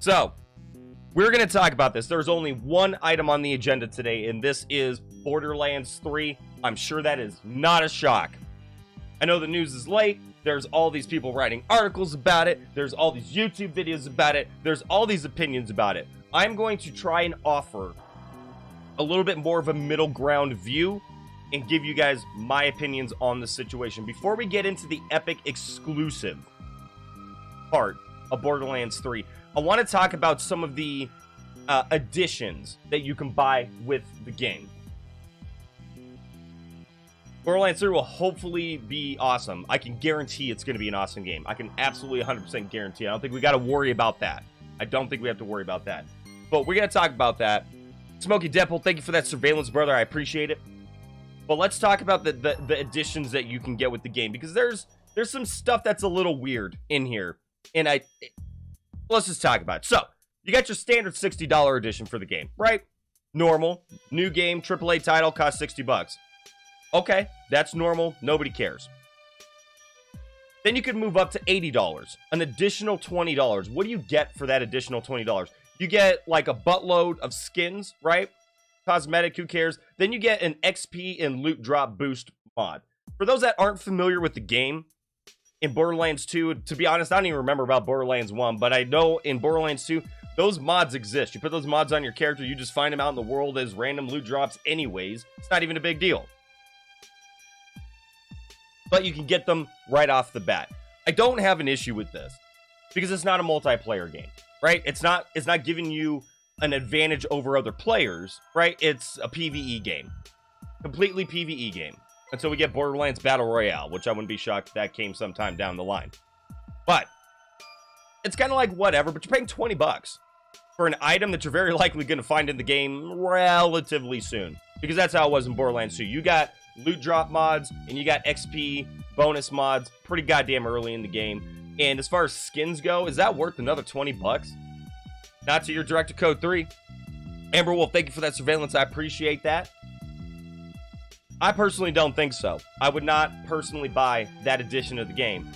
So, we're going to talk about this. There's only one item on the agenda today, and this is Borderlands 3. I'm sure that is not a shock. I know the news is late. There's all these people writing articles about it. There's all these YouTube videos about it. There's all these opinions about it. I'm going to try and offer a little bit more of a middle ground view and give you guys my opinions on the situation. Before we get into the epic exclusive part of Borderlands 3, I want to talk about some of the additions that you can buy with the game. Borderlands 3 will hopefully be awesome. I can guarantee it's going to be an awesome game. I can absolutely 100% guarantee. I don't think we got to worry about that. I don't think we have to worry about that. But we're going to talk about that. Smokey Deadpool, thank you for that surveillance, brother. I appreciate it. But let's talk about the additions that you can get with the game, because there's some stuff that's a little weird in here. And let's just talk about it. So, you got your standard $60 edition for the game, right? Normal, new game, AAA title, costs $60. Okay, that's normal. Nobody cares. Then you can move up to $80, an additional $20. What do you get for that additional $20? You get like a buttload of skins, right? Cosmetic, who cares? Then you get an XP and loot drop boost mod. For those that aren't familiar with the game, in Borderlands 2, to be honest, I don't even remember about Borderlands 1, but I know in Borderlands 2, those mods exist. You put those mods on your character, you just find them out in the world as random loot drops anyways. It's not even a big deal. But you can get them right off the bat. I don't have an issue with this because it's not a multiplayer game, right? It's not giving you an advantage over other players, right? It's a PvE game, completely PvE game, until we get Borderlands Battle Royale, which I wouldn't be shocked if that came sometime down the line. But it's kind of like whatever, but you're paying $20 for an item that you're very likely going to find in the game relatively soon, because that's how it was in Borderlands 2. You got loot drop mods, and you got XP bonus mods pretty goddamn early in the game. And as far as skins go, is that worth another $20? Not to your Director Code 3. Amber Wolf, thank you for that surveillance. I appreciate that. I personally don't think so. I would not personally buy that edition of the game.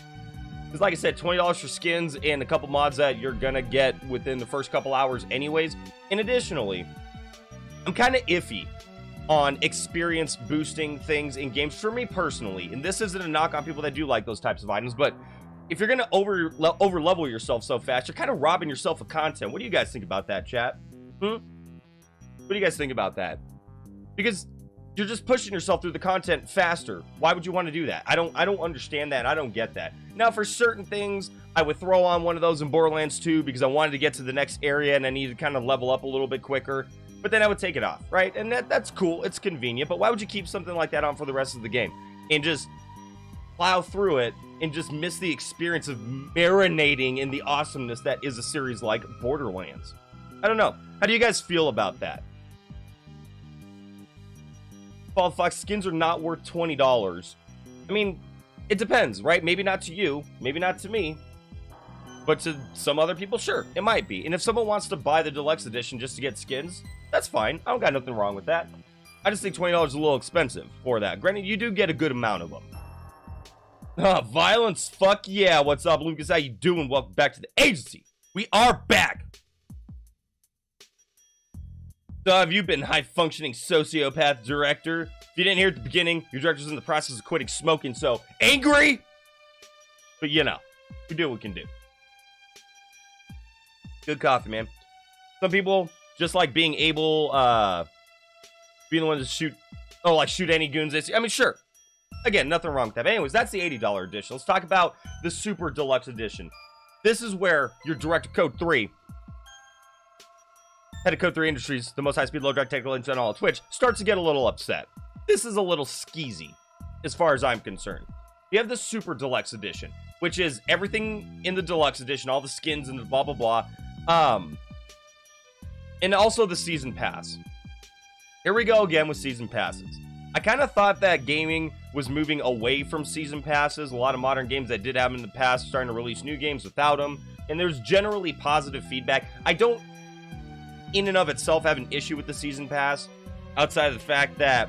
Because like I said, $20 for skins and a couple mods that you're going to get within the first couple hours anyways. And additionally, I'm kind of iffy on experience boosting things in games for me personally. And this isn't a knock on people that do like those types of items, but if you're going to over level yourself so fast, you're kind of robbing yourself of content. What do you guys think about that, chat? What do you guys think about that? Because you're just pushing yourself through the content faster. Why would you want to do that? I don't understand that. I don't get that. Now, for certain things, I would throw on one of those in Borderlands 2 because I wanted to get to the next area and I needed to kind of level up a little bit quicker. But then I would take it off, right? And that's cool. It's convenient. But why would you keep something like that on for the rest of the game and just plow through it and just miss the experience of marinating in the awesomeness that is a series like Borderlands? I don't know. How do you guys feel about that? Bald Fox, skins are not worth $20. I mean, it depends, right? Maybe not to you. Maybe not to me. But to some other people, sure, it might be. And if someone wants to buy the deluxe edition just to get skins, that's fine. I don't got nothing wrong with that. I just think $20 is a little expensive for that. Granted, you do get a good amount of them. Violence, fuck yeah. What's up, Lucas? How you doing? Welcome back to the agency. We are back. So have you been high-functioning sociopath director? If you didn't hear at the beginning, your director's in the process of quitting smoking, so angry? But you know, we do what we can do. Good coffee, man. Some people just like being able, being the one to shoot, shoot any goons they see. I mean, sure. Again, nothing wrong with that. But anyways, that's the $80 edition. Let's talk about the Super Deluxe Edition. This is where your Director Code 3, head of Code 3 Industries, the most high-speed, low-drag technical internet on Twitch, starts to get a little upset. This is a little skeezy, as far as I'm concerned. You have the Super Deluxe Edition, which is everything in the Deluxe Edition, all the skins and the blah, blah, blah. And also the Season Pass. Here we go again with Season Passes. I kind of thought that gaming was moving away from Season Passes. A lot of modern games that did have them in the past starting to release new games without them. And there's generally positive feedback. I don't, in and of itself, have an issue with the Season Pass. Outside of the fact that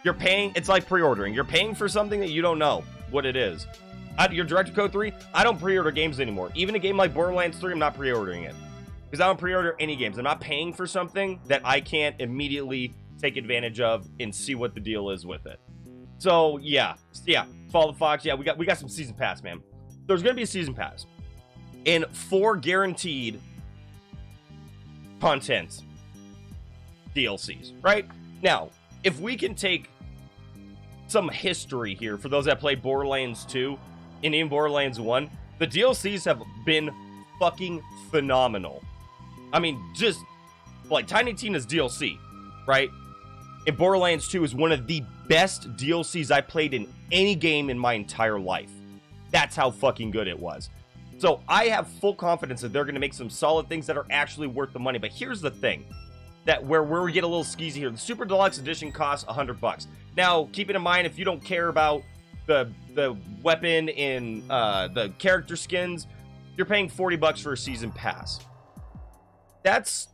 you're paying, it's like pre-ordering. You're paying for something that you don't know what it is. Your Director Code 3, I don't pre-order games anymore. Even a game like Borderlands 3, I'm not pre-ordering it. Because I don't pre-order any games. I'm not paying for something that I can't immediately take advantage of and see what the deal is with it. So, yeah. Follow the Fox. Yeah, we got some Season Pass, man. There's going to be a Season Pass. And 4 guaranteed content DLCs, right? Now, if we can take some history here for those that played Borderlands 2 and even Borderlands 1, the DLCs have been fucking phenomenal. I mean, just like Tiny Tina's DLC, right? And Borderlands 2 is one of the best DLCs I played in any game in my entire life. That's how fucking good it was. So I have full confidence that they're going to make some solid things that are actually worth the money. But here's the thing, that where we get a little skeezy here. The Super Deluxe Edition costs $100. Now, keeping in mind, if you don't care about the weapon in the character skins, you're paying $40 for a season pass. That's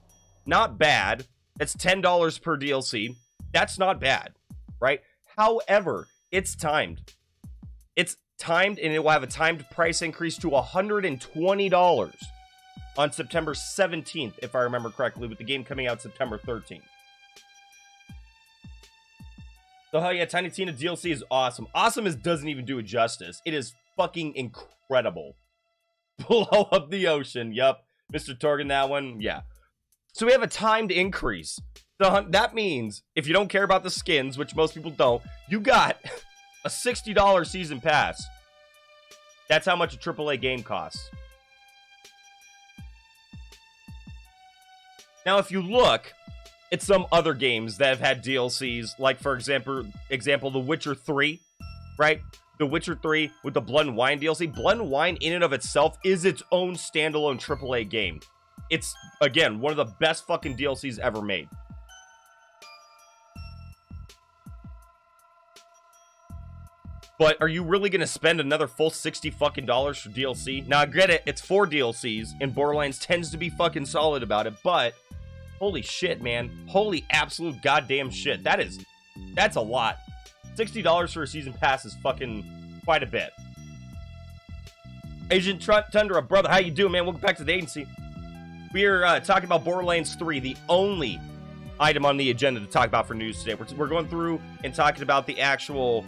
not bad. It's $10 per DLC. That's not bad, right? However, it's timed. It's timed, and it will have a timed price increase to $120 on September 17th, if I remember correctly, with the game coming out September 13th. So, hell yeah, Tiny Tina DLC is awesome. Awesome doesn't even do it justice. It is fucking incredible. Blow up the ocean. Yup. Mr. Torgan, that one. Yeah. So we have a timed increase. So that means if you don't care about the skins, which most people don't, you got a $60 season pass. That's how much a AAA game costs. Now, if you look at some other games that have had DLCs, like, for example, The Witcher 3, right? The Witcher 3 with the Blood and Wine DLC. Blood and Wine, in and of itself, is its own standalone AAA game. It's, again, one of the best fucking DLCs ever made. But are you really going to spend another full $60 fucking dollars for DLC? Now, I get it. It's 4 DLCs, and Borderlands tends to be fucking solid about it, but holy shit, man. Holy absolute goddamn shit. That's a lot. $60 for a season pass is fucking quite a bit. Agent Tundra, brother, how you doing, man? Welcome back to the agency. We're talking about Borderlands 3, the only item on the agenda to talk about for news today. We're going through and talking about the actual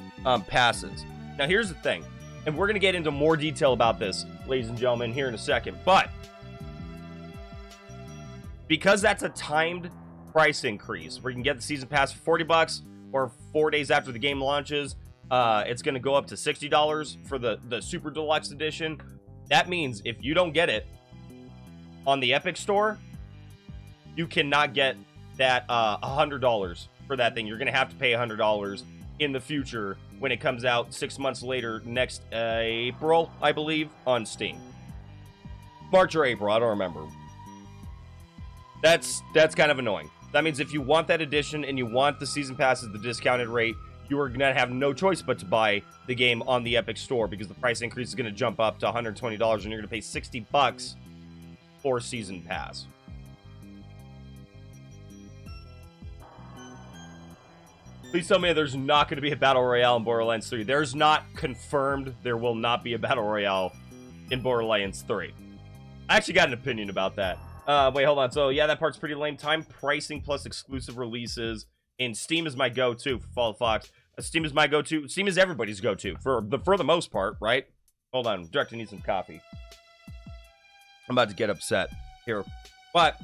passes. Now, here's the thing, and we're going to get into more detail about this, ladies and gentlemen, here in a second, but because that's a timed price increase, where you can get the season pass for $40 or 4 days after the game launches, it's going to go up to $60 for the Super Deluxe Edition. That means if you don't get it on the Epic Store, you cannot get that $100 for that thing. You're going to have to pay $100 in the future when it comes out 6 months later, next April, I believe, on Steam. March or April, I don't remember. That's kind of annoying. That means if you want that edition and you want the season pass at the discounted rate, you are going to have no choice but to buy the game on the Epic Store, because the price increase is going to jump up to $120 and you're going to pay $60 for season pass. Please tell me there's not going to be a Battle Royale in Borderlands 3. There's not confirmed there will not be a Battle Royale in Borderlands 3. I actually got an opinion about that. Wait, hold on. So, yeah, that part's pretty lame. Time pricing plus exclusive releases. And Steam is my go-to for Fall Fox. Steam is my go-to. Steam is everybody's go-to for the most part, right? Hold on. Director needs some coffee. I'm about to get upset here. But,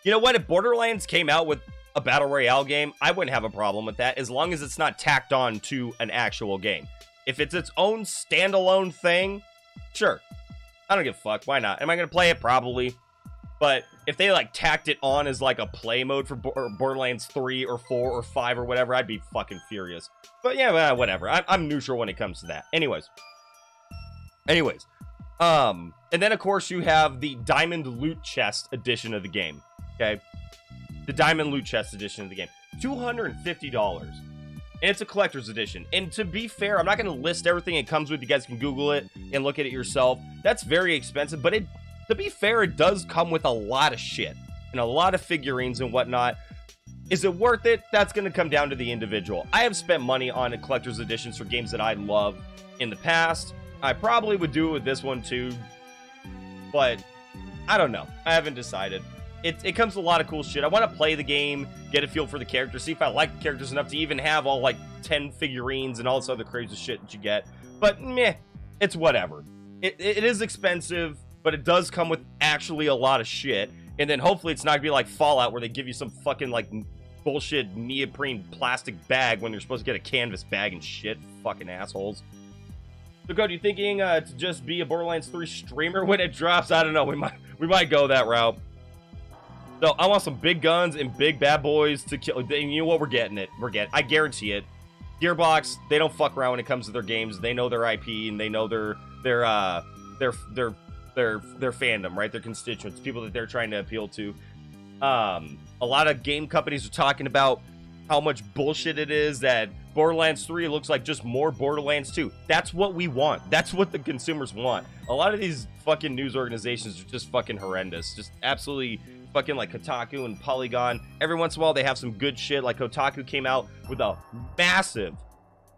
you know what? If Borderlands came out with a Battle Royale game, I wouldn't have a problem with that, as long as it's not tacked on to an actual game. If it's its own standalone thing, sure. I don't give a fuck. Why not? Am I going to play it? Probably. But if they, like, tacked it on as, like, a play mode for Borderlands 3 or 4 or 5 or whatever, I'd be fucking furious. But, yeah, whatever. I'm neutral when it comes to that. Anyways. And then, of course, you have the Diamond Loot Chest edition of the game. Okay? The Diamond Loot Chest edition of the game. $250. And it's a collector's edition. And to be fair, I'm not going to list everything it comes with. You guys can Google it and look at it yourself. That's very expensive, but to be fair, it does come with a lot of shit and a lot of figurines and whatnot. Is it worth it? That's going to come down to the individual. I have spent money on collector's editions for games that I love in the past. I probably would do it with this one too, but I don't know. I haven't decided. It comes with a lot of cool shit. I want to play the game, get a feel for the characters, see if I like the characters enough to even have all like 10 figurines and all this other crazy shit that you get. But meh, it's whatever. It is expensive, but it does come with actually a lot of shit. And then hopefully it's not gonna be like Fallout where they give you some fucking like bullshit neoprene plastic bag when you're supposed to get a canvas bag and shit. Fucking assholes. So, Code, you thinking to just be a Borderlands 3 streamer when it drops? I don't know. We might go that route. So I want some big guns and big bad boys to kill. And you know what? We're getting it. I guarantee it. Gearbox, they don't fuck around when it comes to their games. They know their IP and they know their fandom, right? Their constituents, people that they're trying to appeal to. A lot of game companies are talking about how much bullshit it is that Borderlands 3 looks like just more Borderlands 2. That's what we want. That's what the consumers want. A lot of these fucking news organizations are just fucking horrendous. Just absolutely fucking like Kotaku and Polygon. Every once in a while they have some good shit. Like Kotaku came out with a massive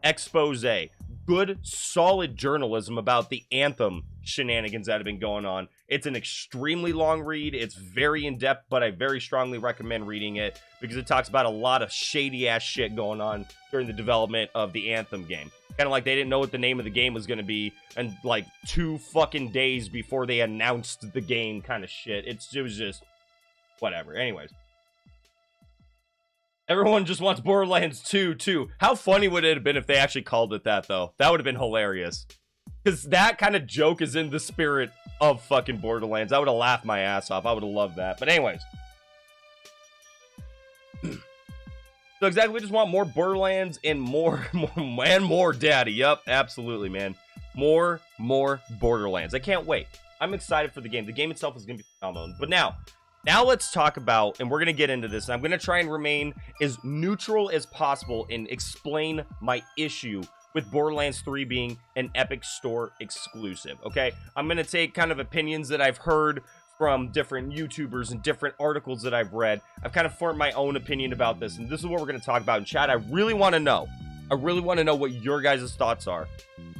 expose. Good, solid journalism about the Anthem shenanigans that have been going on. It's an extremely long read. It's very in-depth, but I very strongly recommend reading it because it talks about a lot of shady-ass shit going on during the development of the Anthem game. Kind of like they didn't know what the name of the game was going to be and like 2 fucking days before they announced the game kind of shit. It was just whatever. Anyways. Everyone just wants Borderlands 2, too. How funny would it have been if they actually called it that, though? That would have been hilarious. Because that kind of joke is in the spirit of fucking Borderlands. I would have laughed my ass off. I would have loved that. But anyways. So exactly, we just want more Borderlands and more daddy. Yup, absolutely, man. More Borderlands. I can't wait. I'm excited for the game. The game itself is going to be phenomenal. But now let's talk about, and we're going to get into this, and I'm going to try and remain as neutral as possible and explain my issue with Borderlands 3 being an Epic Store exclusive, okay? I'm going to take kind of opinions that I've heard from different YouTubers and different articles that I've read. I've kind of formed my own opinion about this, and this is what we're going to talk about in chat. I really want to know what your guys' thoughts are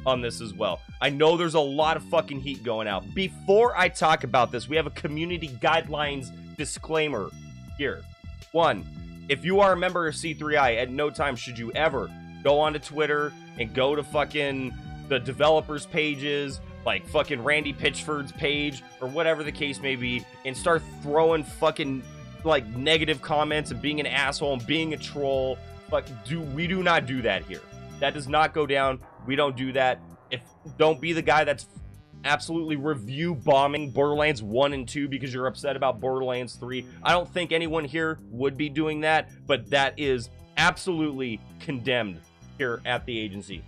on this as well. I know there's a lot of fucking heat going out. Before I talk about this, we have a community guidelines disclaimer here. 1, if you are a member of C3I, at no time should you ever go onto Twitter and go to fucking the developers pages, like fucking Randy Pitchford's page, or whatever the case may be, and start throwing fucking like negative comments and being an asshole and being a troll. But we do not do that here. That does not go down. We don't do that. Don't be the guy that's absolutely review bombing Borderlands 1 and 2 because you're upset about Borderlands 3. I don't think anyone here would be doing that, but that is absolutely condemned here at the agency.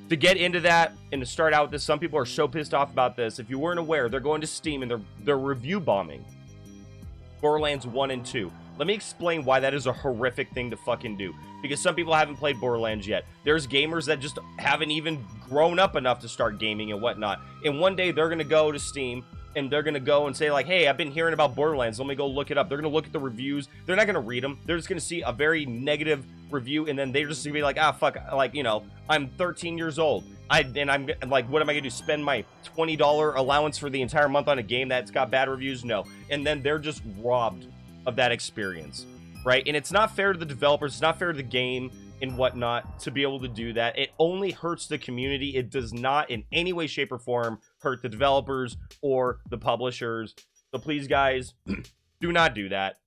To get into that and to start out with this, some people are so pissed off about this. If you weren't aware, they're going to Steam and they're review bombing Borderlands 1 and 2. Let me explain why that is a horrific thing to fucking do. Because some people haven't played Borderlands yet. There's gamers that just haven't even grown up enough to start gaming and whatnot. And one day they're going to go to Steam and they're going to go and say like, hey, I've been hearing about Borderlands. Let me go look it up. They're going to look at the reviews. They're not going to read them. They're just going to see a very negative review. And then they're just going to be like, ah, fuck. Like, you know, I'm 13 years old. I'm like, what am I going to do? Spend my $20 allowance for the entire month on a game that's got bad reviews? No. And then they're just robbed of that experience, right? And it's not fair to the developers, it's not fair to the game and whatnot to be able to do that. It only hurts the community. It does not in any way, shape, or form hurt the developers or the publishers. So please, guys, do not do that.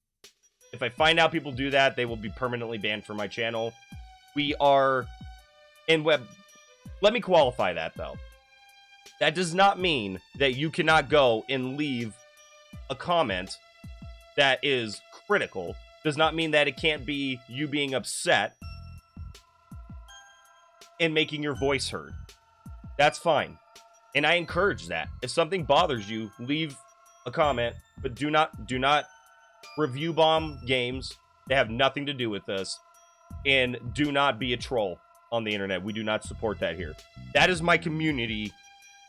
If I find out people do that, they will be permanently banned from my channel. We are in web. Let me qualify that, though. That does not mean that you cannot go and leave a comment that is critical. Does not mean that it can't be you being upset and making your voice heard. That's fine. And I encourage that. If something bothers you, leave a comment, but do not review bomb games that have nothing to do with this, and do not be a troll on the internet. We do not support that here. That is my community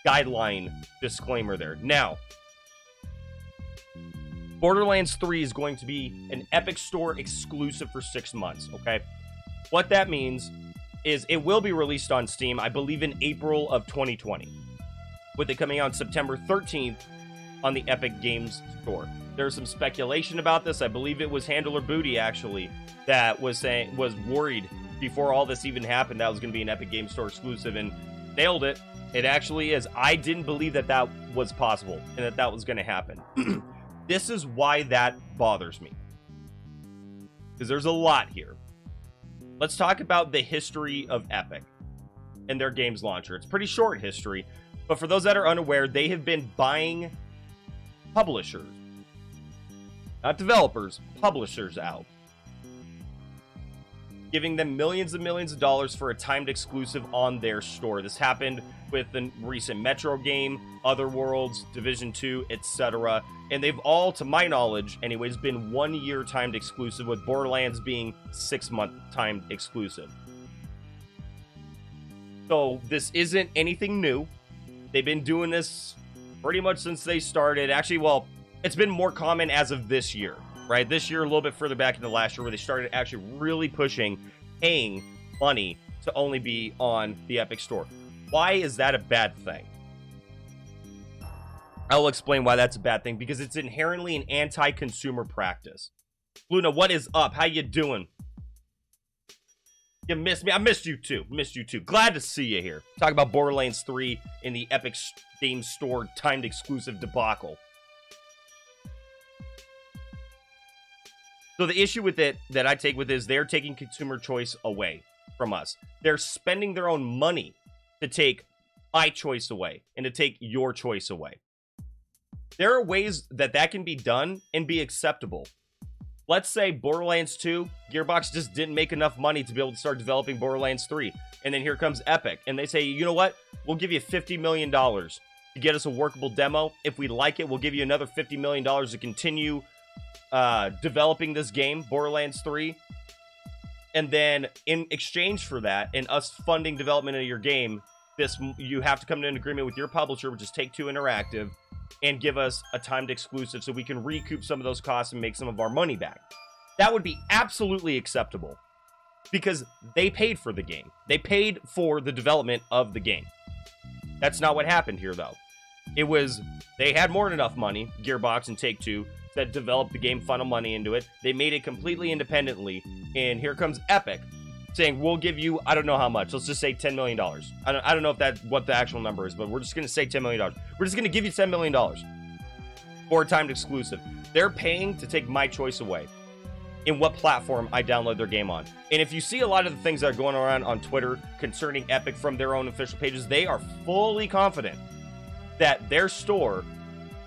guideline disclaimer there. Now, Borderlands 3 is going to be an Epic Store exclusive for 6 months, okay? What that means is it will be released on Steam, I believe in April of 2020, with it coming out September 13th on the Epic Games Store. There's some speculation about this. I believe it was Handler Booty, actually, that was worried before all this even happened that was going to be an Epic Games Store exclusive, and nailed it. It actually is. I didn't believe that that was possible and that that was going to happen. This is why that bothers me, because there's a lot here. Let's talk about the history of Epic and their games launcher. It's pretty short history, but for those that are unaware, they have been buying publishers, not developers, publishers out, giving them millions and millions of dollars for a timed exclusive on their store. This happened with the recent Metro game, Other Worlds, Division 2, etc. And they've all, to my knowledge anyways, been 1 year timed exclusive, with Borderlands being 6-month timed exclusive. So this isn't anything new. They've been doing this pretty much since they started. Actually, well, it's been more common as of this year, right? This year, a little bit further back into last year, where they started actually really pushing paying money to only be on the Epic Store. Why is that a bad thing? I'll explain why that's a bad thing, because it's inherently an anti-consumer practice. Luna, what is up? How you doing? You missed me. I missed you too. Missed you too. Glad to see you here. Talk about Borderlands 3 in the Epic Games Store timed exclusive debacle. So the issue with it that I take with it is they're taking consumer choice away from us. They're spending their own money to take my choice away and to take your choice away. There are ways that that can be done and be acceptable. Let's say Borderlands 2, Gearbox just didn't make enough money to be able to start developing Borderlands 3. And then here comes Epic, and they say, you know what? We'll give you $50 million to get us a workable demo. If we like it, we'll give you another $50 million to continue developing this game, Borderlands 3. And then in exchange for that and us funding development of your game, you have to come to an agreement with your publisher, which is Take-Two Interactive, and give us a timed exclusive so we can recoup some of those costs and make some of our money back. That would be absolutely acceptable, because they paid for the game. They paid for the development of the game. That's not what happened here, though. It was, they had more than enough money, Gearbox and Take-Two, that developed the game, funnel money into it. They made it completely independently, and here comes Epic saying, we'll give you, I don't know how much, let's just say $10 million. I don't know if that's what the actual number is, but we're just going to say $10 million. We're just going to give you $10 million for a timed exclusive. They're paying to take my choice away in what platform I download their game on. And if you see a lot of the things that are going around on Twitter concerning Epic from their own official pages, they are fully confident that their store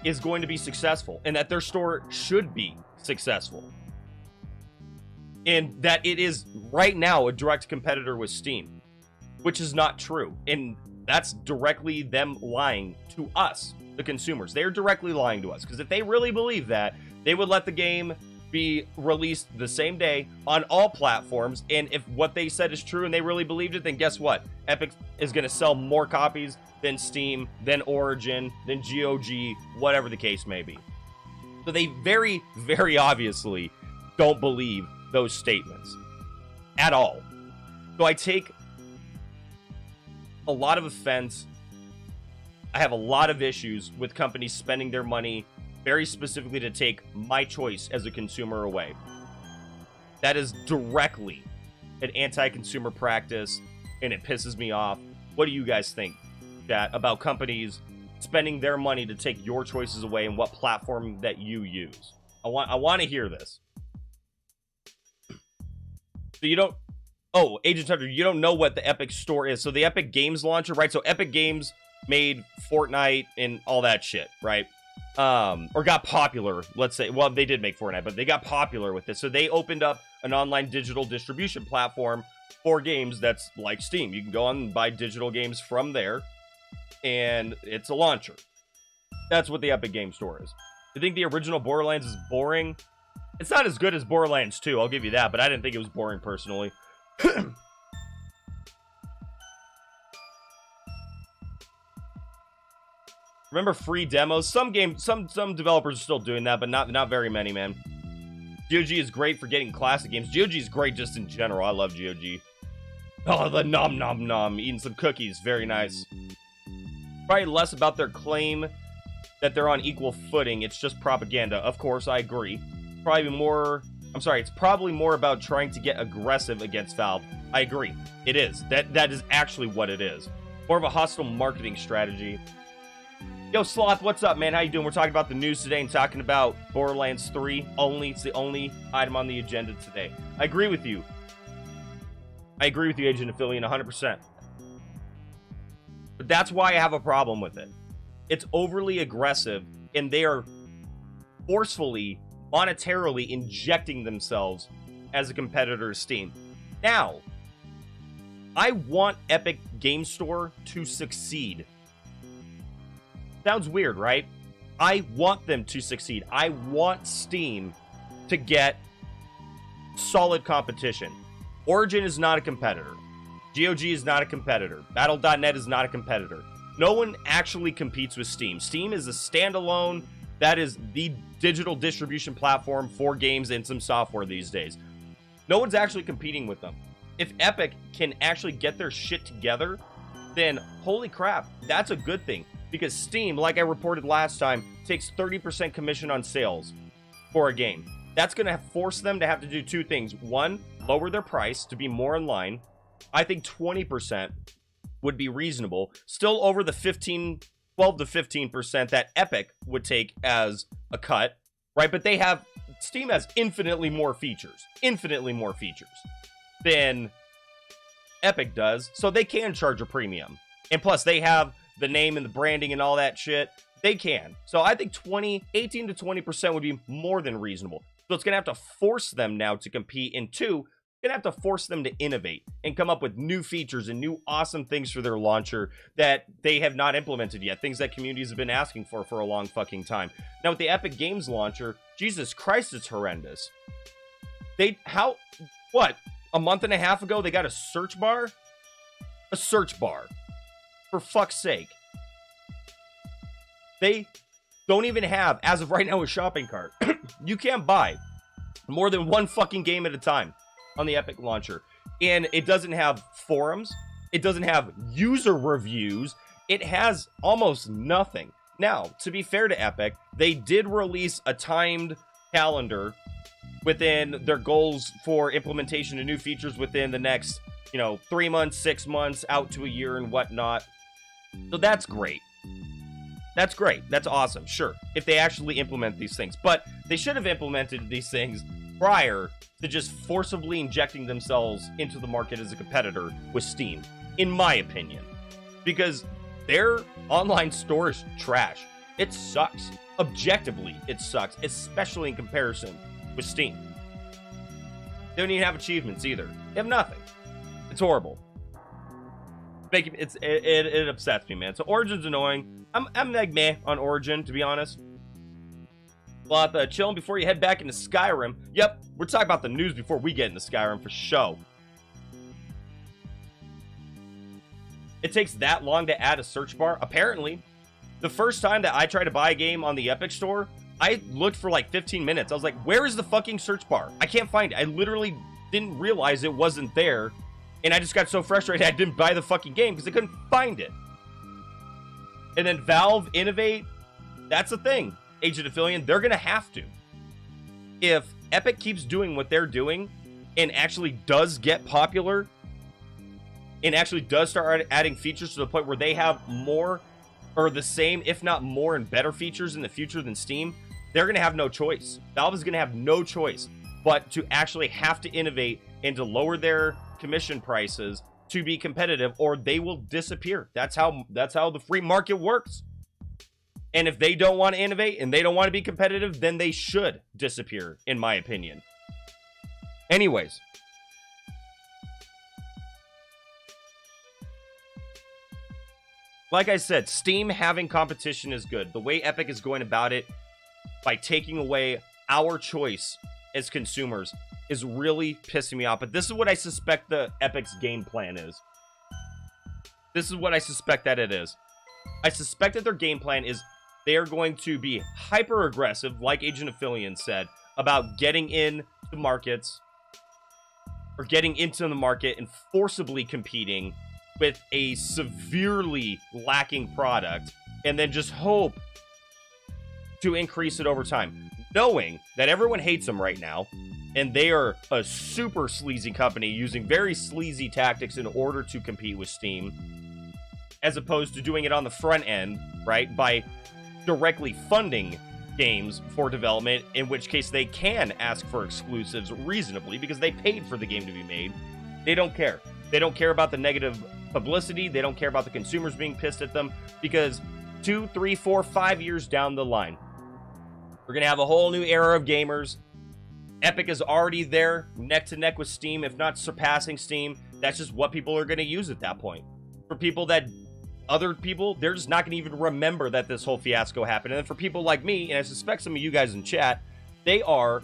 is going to be successful and that their store should be successful. And that it is right now a direct competitor with Steam, which is not true. And that's directly them lying to us, the consumers. They're directly lying to us, because if they really believe that, they would let the game be released the same day on all platforms. And if what they said is true and they really believed it, then guess what? Epic is going to sell more copies than Steam, than Origin, than GOG, whatever the case may be. So they very, very obviously don't believe those statements at all. So I take a lot of offense. I have a lot of issues with companies spending their money very specifically to take my choice as a consumer away. That is directly an anti-consumer practice, and it pisses me off. What do you guys think, chat, about companies spending their money to take your choices away and what platform that you use? I want to hear this. So you don't... Oh, Agent Hunter, you don't know what the Epic Store is. So the Epic Games launcher, right? So Epic Games made Fortnite and all that shit, right? Or got popular, let's say. Well, they did make Fortnite, but they got popular with this. So they opened up an online digital distribution platform for games that's like Steam. You can go on and buy digital games from there, and it's a launcher. That's what the Epic Game Store is. You think the original Borderlands is boring? It's not as good as Borderlands 2, I'll give you that, but I didn't think it was boring personally. Remember free demos? Some developers are still doing that, but not very many, man. GOG is great for getting classic games. GOG is great just in general. I love GOG. Oh, the nom nom nom. Eating some cookies. Very nice. Probably less about their claim that they're on equal footing. It's just propaganda. Of course, I agree. It's probably more about trying to get aggressive against Valve. I agree. It is. That is actually what it is. More of a hostile marketing strategy. Yo, Sloth, what's up, man? How you doing? We're talking about the news today and talking about Borderlands 3 only. It's the only item on the agenda today. I agree with you. I agree with you, Agent Affiliate, 100%. But that's why I have a problem with it. It's overly aggressive, and they are forcefully, monetarily injecting themselves as a competitor to Steam. Now, I want Epic Game Store to succeed. Sounds weird, right? I want them to succeed. I want Steam to get solid competition. Origin is not a competitor. GOG is not a competitor. Battle.net is not a competitor. No one actually competes with Steam. Steam is a standalone, that is the digital distribution platform for games and some software these days. No one's actually competing with them. If Epic can actually get their shit together, then holy crap, that's a good thing. Because Steam, like I reported last time, takes 30% commission on sales for a game. That's going to force them to have to do two things. One, lower their price to be more in line. I think 20% would be reasonable. Still over the 12 to 15% that Epic would take as a cut, right? But Steam has infinitely more features than Epic does, so they can charge a premium. And plus, they have the name and the branding and all that shit. They can. So I think 18 to 20% would be more than reasonable. So it's going to have to force them now to compete. And two, going to have to force them to innovate and come up with new features and new awesome things for their launcher that they have not implemented yet. Things that communities have been asking for a long fucking time. Now with the Epic Games launcher, Jesus Christ, it's horrendous. A month and a half ago, they got a search bar? A search bar. For fuck's sake. They don't even have, as of right now, a shopping cart. You can't buy more than one fucking game at a time on the Epic launcher. And it doesn't have forums. It doesn't have user reviews. It has almost nothing. Now, to be fair to Epic, they did release a timed calendar within their goals for implementation of new features within the next, 3 months, 6 months, out to a year and whatnot. So that's great. That's great. That's awesome. Sure. If they actually implement these things. But they should have implemented these things prior to just forcibly injecting themselves into the market as a competitor with Steam, in my opinion. Because their online store is trash. It sucks. Objectively, it sucks, especially in comparison with Steam. They don't even have achievements either. They have nothing. It's horrible. It upsets me, man. So Origin's annoying. I'm like meh on Origin, to be honest. But chilling before you head back into Skyrim. Yep, we're talking about the news before we get into Skyrim for show. It takes that long to add a search bar? Apparently. The first time that I tried to buy a game on the Epic Store, I looked for like 15 minutes. I was like, where is the fucking search bar? I can't find it. I literally didn't realize it wasn't there. And I just got so frustrated I didn't buy the fucking game because I couldn't find it. And then Valve innovate. That's the thing. Agent Affiliate, they're going to have to. If Epic keeps doing what they're doing and actually does get popular and actually does start adding features to the point where they have more or the same, if not more and better features in the future than Steam, they're going to have no choice. Valve is going to have no choice but to actually have to innovate and to lower their commission prices to be competitive, or they will disappear. That's how the free market works. And if they don't want to innovate and they don't want to be competitive, then they should disappear, in my opinion. Anyways. Like I said, Steam having competition is good. The way Epic is going about it, by taking away our choice as consumers, is really pissing me off. But this is what I suspect the Epic's game plan is. This is what I suspect that it is. I suspect that their game plan is they are going to be hyper aggressive, like Agent Affiliate said, about getting into markets or getting into the market and forcibly competing with a severely lacking product, and then just hope to increase it over time, knowing that everyone hates them right now, and they are a super sleazy company using very sleazy tactics in order to compete with Steam, as opposed to doing it on the front end, right, by directly funding games for development, in which case they can ask for exclusives reasonably because they paid for the game to be made. They don't care. They don't care about the negative publicity. They don't care about the consumers being pissed at them, because 2, 3, 4, 5 years down the line, we're going to have a whole new era of gamers. Epic is already there, neck to neck with Steam, if not surpassing Steam. That's just what people are going to use at that point. For people that, other people, they're just not going to even remember that this whole fiasco happened. And then for people like me, and I suspect some of you guys in chat, we're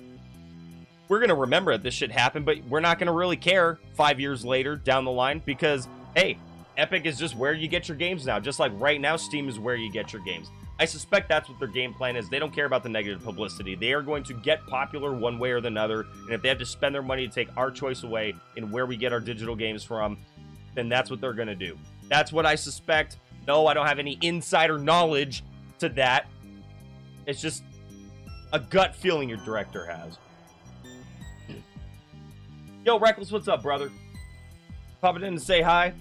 going to remember that this shit happened, but we're not going to really care 5 years later down the line, because, hey, Epic is just where you get your games now. Just like right now, Steam is where you get your games. I suspect that's what their game plan is. They don't care about the negative publicity. They are going to get popular one way or another, and if they have to spend their money to take our choice away in where we get our digital games from, then that's what they're going to do. That's what I suspect. No, I don't have any insider knowledge to that. It's just a gut feeling your director has. Yo, Reckless, what's up, brother? Popping in to say hi.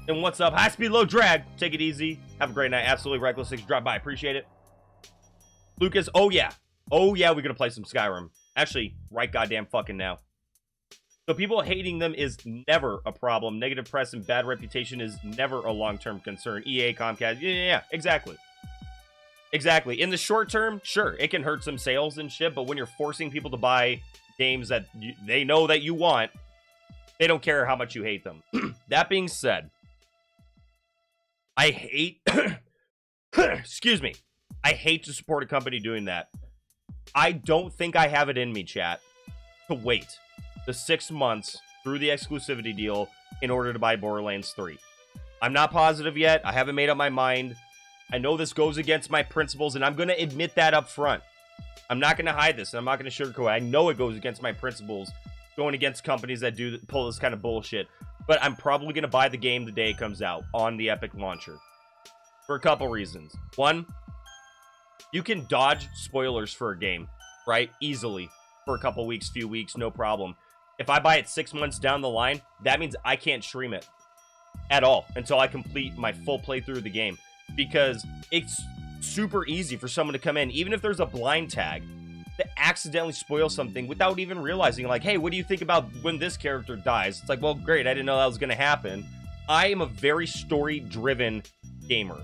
And what's up? High speed, low drag. Take it easy. Have a great night. Absolutely Reckless 6. Drop by. Appreciate it. Lucas, oh yeah. Oh yeah, we're going to play some Skyrim. Actually, right goddamn fucking now. So people hating them is never a problem. Negative press and bad reputation is never a long-term concern. EA, Comcast, yeah, exactly. Exactly. In the short term, sure, it can hurt some sales and shit, but when you're forcing people to buy games that they know that you want, they don't care how much you hate them. That being said, I hate, excuse me, I hate to support a company doing that. I don't think I have it in me, chat, to wait the 6 months through the exclusivity deal in order to buy Borderlands 3. I'm not positive yet. I haven't made up my mind. I know this goes against my principles, and I'm going to admit that up front. I'm not going to hide this, and I'm not going to sugarcoat it. I know it goes against my principles, going against companies that pull this kind of bullshit. But I'm probably going to buy the game the day it comes out on the Epic launcher. For a couple reasons. One, you can dodge spoilers for a game, right? Easily. For a couple weeks, few weeks, no problem. If I buy it 6 months down the line, that means I can't stream it at all until I complete my full playthrough of the game. Because it's super easy for someone to come in, even if there's a blind tag, to accidentally spoil something without even realizing, like, hey, what do you think about when this character dies? It's like, well, great, I didn't know that was going to happen. I am a very story-driven gamer.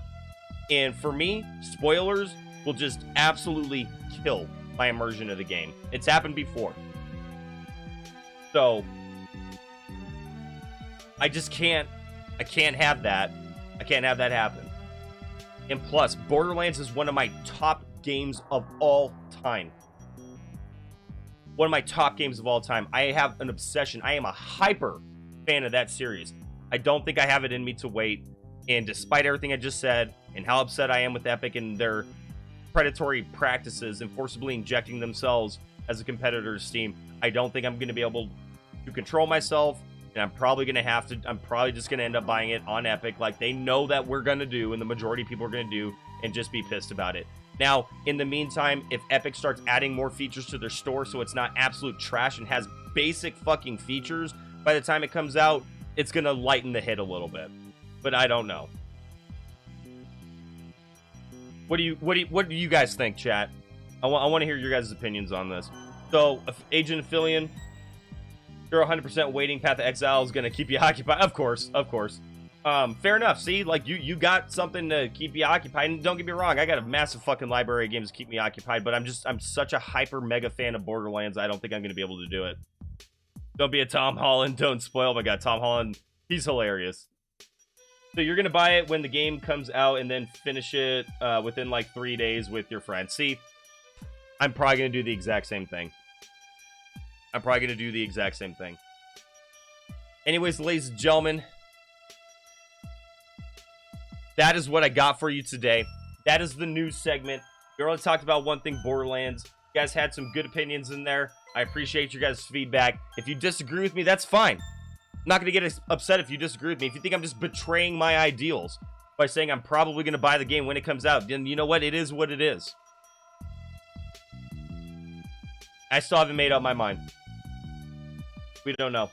And for me, spoilers will just absolutely kill my immersion of the game. It's happened before. So, I can't have that. I can't have that happen. And plus, Borderlands is one of my top games of all time. One of my top games of all time. I have an obsession. I am a hyper fan of that series. I don't think I have it in me to wait. And despite everything I just said, and how upset I am with Epic and their predatory practices and forcibly injecting themselves as a competitor to Steam, I don't think I'm going to be able to control myself. And I'm probably just going to end up buying it on Epic like they know that we're going to do, and the majority of people are going to do, and just be pissed about it. Now, in the meantime, if Epic starts adding more features to their store so it's not absolute trash and has basic fucking features by the time it comes out, it's going to lighten the hit a little bit. But I don't know. What do you guys think, chat? I want to hear your guys' opinions on this. So, Agent Affiliate, you're 100% waiting. Path of Exile is going to keep you occupied. Of course. Fair enough. See, like, you got something to keep you occupied. And don't get me wrong, I got a massive fucking library of games to keep me occupied, but I'm such a hyper mega fan of Borderlands, I don't think I'm going to be able to do it. Don't be a Tom Holland. Don't spoil my God. Tom Holland, he's hilarious. So you're going to buy it when the game comes out and then finish it within like 3 days with your friends. See, I'm probably going to do the exact same thing. Anyways, ladies and gentlemen, that is what I got for you today. That is the news segment. We only talked about one thing, Borderlands. You guys had some good opinions in there. I appreciate your guys' feedback. If you disagree with me, that's fine. I'm not going to get upset if you disagree with me. If you think I'm just betraying my ideals by saying I'm probably going to buy the game when it comes out, then you know what? It is what it is. I still haven't made up my mind. We don't know.